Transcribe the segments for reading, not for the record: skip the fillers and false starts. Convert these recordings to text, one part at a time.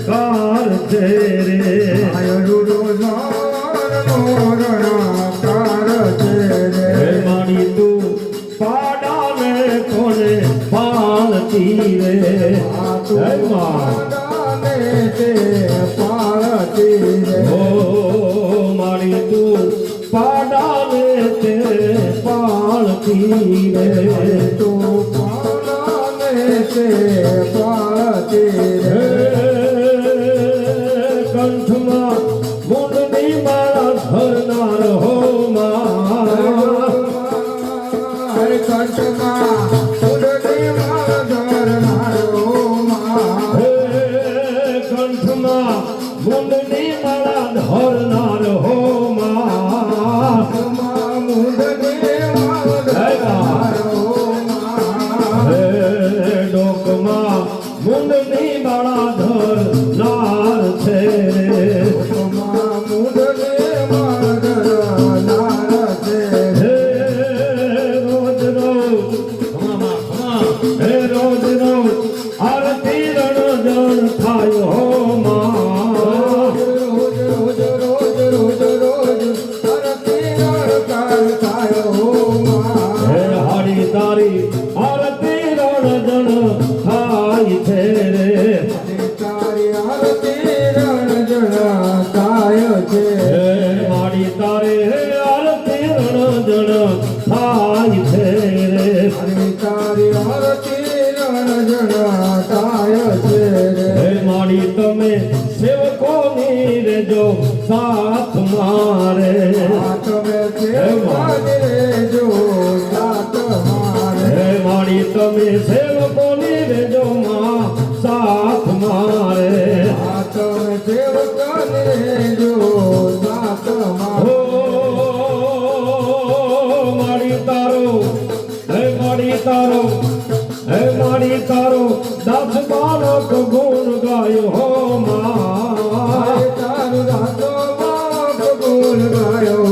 car છે રે પાળતી રે જય માં તે પાળતી રે ઓ મારી તું પાડાને તે પાળતી રે તું પાળને તે પાળતી રે કંઠમાં મુંડની માળા ધરનાર હો માં કંઠમાં મુંડની માળા ધરનારો માં કંઠમાં મુંડની માળા ધરનાર હો માં મુંડની માળા ધરનારો માં ડોકમાં મુંડની માળા ધરનાર છે મુંડની માળા ધરનાર છે રોજ રોજ હે રોજ રોજ આરતી રણજણ થાય હો માં રોજ રોજ રોજ રોજ રોજ આરતી રણકાર થાય હો માં હે હારી તારી આરતી રણજણ થાય છે રે તારી આરતી રણજણ થાય છે હે મારી તારે આરતી રણજણ થાય છે રે તારી આરતી રણજણ થાય છે હે મારી તમે સેવકોની રે જો સાથ મારે તમે સેવાને જો સાત મારે હે મારી તમે સેવકોની રે જો માં સાથ મારે તમે સેવકને જો સાત મારે મારી તારો હે મારી તારો હે મારી તારો દાસ બાળક ગુણ ગાયો હો માં તારું રાતો બાપ ગુણ ગાયો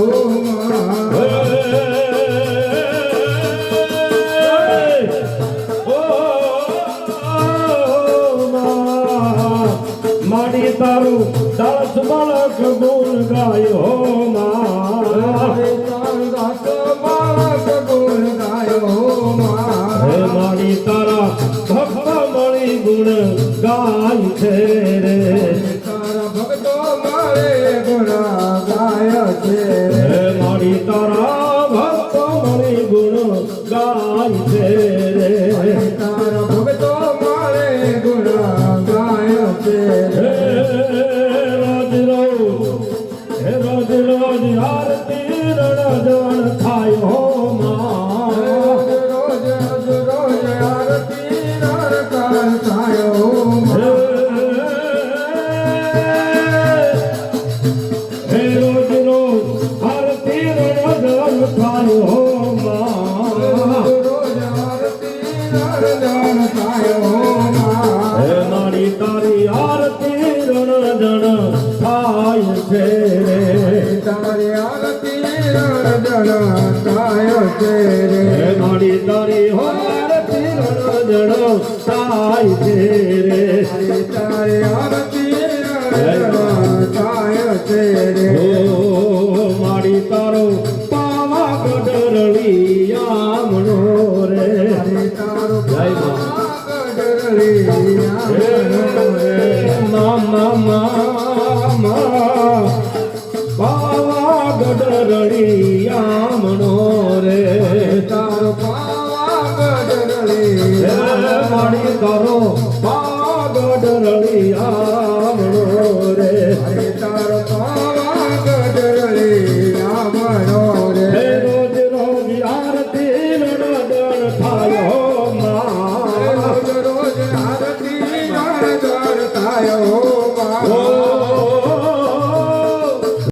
માં મારી તારું દાસ બાળક ગુણ ગાયો હો માં તારું રાતો બાપ ગુણ ગાયો માં હે મારી તારા ભક્ત મળી ગુણ ગાય છે રે તારા ભક્તો મારે ગુણ ગાય છે હે મારી તારા ભક્ત મળી ગુણ ગાય છે રે તારા ભક્તો મારે ગુણ ગાય છે હે રોજ રોજ આરતી રણજણ થાય હો માં રોજ રોજ રોજ આરતી રણકાર થાય હો હે રોજ રોજ આરતી રણજણ થાય હો માં રોજ આરતી રણજણ થાય હો હે મારી તારી આરતી રણજણ થાય છે રે તારી આરતી રણજણ થાય છે હે મારી તારી હો આરતી રણજણ થાય છે રે તારી આરતી રણજણ થાય છે ઓ મારી તારો પાવાગઢ રળિયામણો રે તારો જય માં પાવાગઢ રળિયામણો રે તારો પાવાગઢ રળિયામણો મારી તારો પાવાગઢ રળિયામણો રે